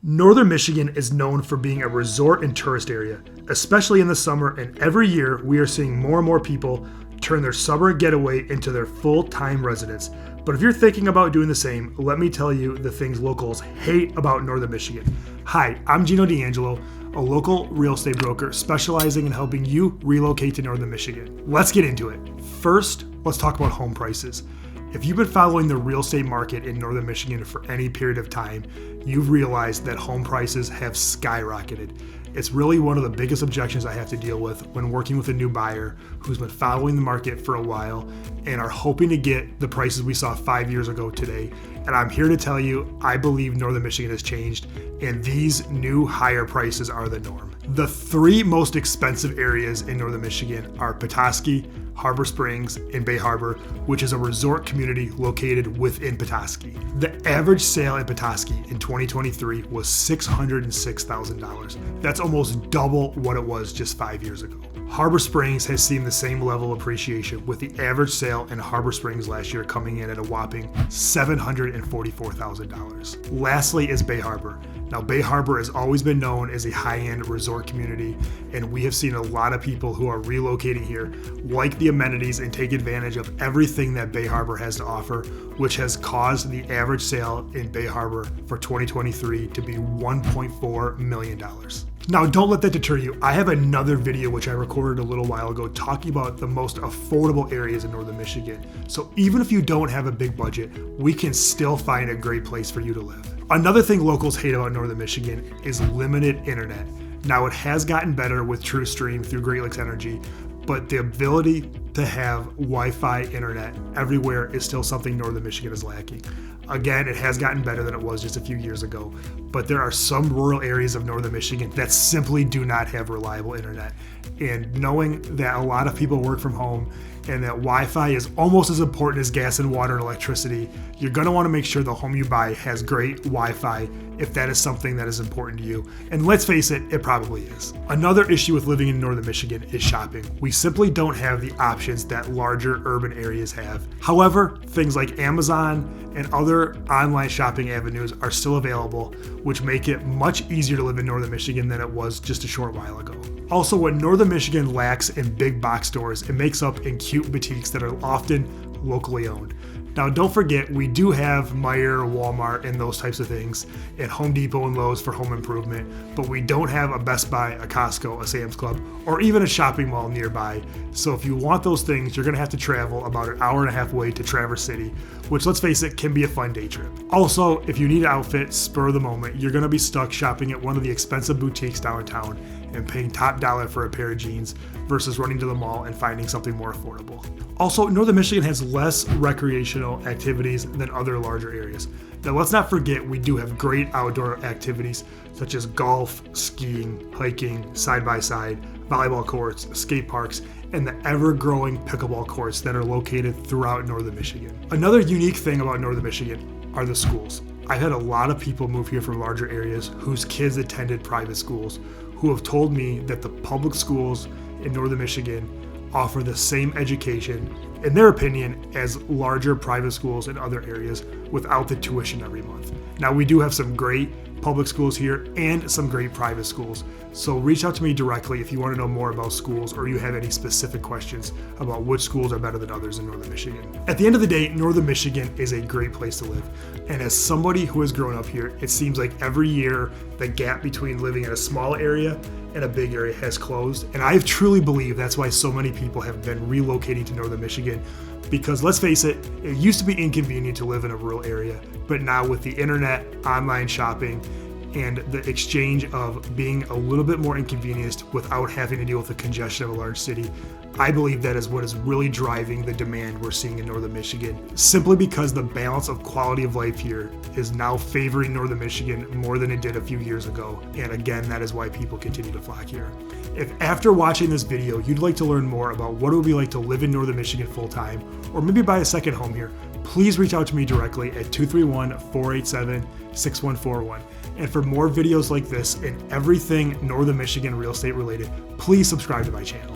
Northern Michigan is known for being a resort and tourist area, especially in the summer, and every year we are seeing more and more people turn their summer getaway into their full-time residence. But if you're thinking about doing the same, let me tell you the things locals hate about Northern Michigan. Hi, I'm Geno 𝐷𝐸𝐺𝐵𝐿, a local real estate broker specializing in helping you relocate to Northern Michigan. Let's get into it. First, let's talk about home prices. If you've been following the real estate market in Northern Michigan for any period of time, you've realized that home prices have skyrocketed. It's really one of the biggest objections I have to deal with when working with a new buyer who's been following the market for a while and are hoping to get the prices we saw 5 years ago today. And I'm here to tell you, I believe Northern Michigan has changed and these new higher prices are the norm. The three most expensive areas in Northern Michigan are Petoskey, Harbor Springs, and Bay Harbor, which is a resort community located within Petoskey. The average sale in Petoskey in 2023 was $606,000. That's almost double what it was just 5 years ago. Harbor Springs has seen the same level of appreciation, with the average sale in Harbor Springs last year coming in at a whopping $744,000. Lastly is Bay Harbor. Now, Bay Harbor has always been known as a high-end resort community, and we have seen a lot of people who are relocating here like the amenities and take advantage of everything that Bay Harbor has to offer, which has caused the average sale in Bay Harbor for 2023 to be $1.4 million. Now, don't let that deter you. I have another video which I recorded a little while ago talking about the most affordable areas in Northern Michigan. So even if you don't have a big budget, we can still find a great place for you to live. Another thing locals hate about Northern Michigan is limited internet. Now, it has gotten better with TrueStream through Great Lakes Energy, but the ability to have Wi-Fi internet everywhere is still something Northern Michigan is lacking. Again, it has gotten better than it was just a few years ago, but there are some rural areas of Northern Michigan that simply do not have reliable internet. And knowing that a lot of people work from home and that Wi-Fi is almost as important as gas and water and electricity, you're going to want to make sure the home you buy has great Wi-Fi if that is something that is important to you. And let's face it, it probably is. Another issue with living in Northern Michigan is shopping. We simply don't have the options that larger urban areas have. However, things like Amazon and other online shopping avenues are still available, which make it much easier to live in Northern Michigan than it was just a short while ago. Also, what Northern Michigan lacks in big box stores, it makes up in cute boutiques that are often locally owned. Now, don't forget, we do have Meijer, Walmart, and those types of things, and Home Depot and Lowe's for home improvement, but we don't have a Best Buy, a Costco, a Sam's Club, or even a shopping mall nearby. So if you want those things, you're gonna have to travel about an hour and a half away to Traverse City, which, let's face it, can be a fun day trip. Also, if you need an outfit, spur of the moment, you're gonna be stuck shopping at one of the expensive boutiques downtown and paying top dollar for a pair of jeans versus running to the mall and finding something more affordable. Also, Northern Michigan has less recreational activities than other larger areas. Now, let's not forget, we do have great outdoor activities such as golf, skiing, hiking, side-by-side, volleyball courts, skate parks, and the ever-growing pickleball courts that are located throughout Northern Michigan. Another unique thing about Northern Michigan are the schools. I've had a lot of people move here from larger areas whose kids attended private schools who have told me that the public schools in Northern Michigan offer the same education, in their opinion, as larger private schools in other areas without the tuition every month. Now, we do have some great public schools here and some great private schools. So reach out to me directly if you want to know more about schools or you have any specific questions about which schools are better than others in Northern Michigan. At the end of the day, Northern Michigan is a great place to live. And as somebody who has grown up here, it seems like every year the gap between living in a small area and a big area has closed. And I truly believe that's why so many people have been relocating to Northern Michigan, because let's face it, it used to be inconvenient to live in a rural area, but now with the internet, online shopping, and the exchange of being a little bit more inconvenienced without having to deal with the congestion of a large city, I believe that is what is really driving the demand we're seeing in Northern Michigan, simply because the balance of quality of life here is now favoring Northern Michigan more than it did a few years ago. And again, that is why people continue to flock here. If after watching this video, you'd like to learn more about what it would be like to live in Northern Michigan full-time, or maybe buy a second home here, please reach out to me directly at 231-487-6141. And for more videos like this and everything Northern Michigan real estate related, please subscribe to my channel.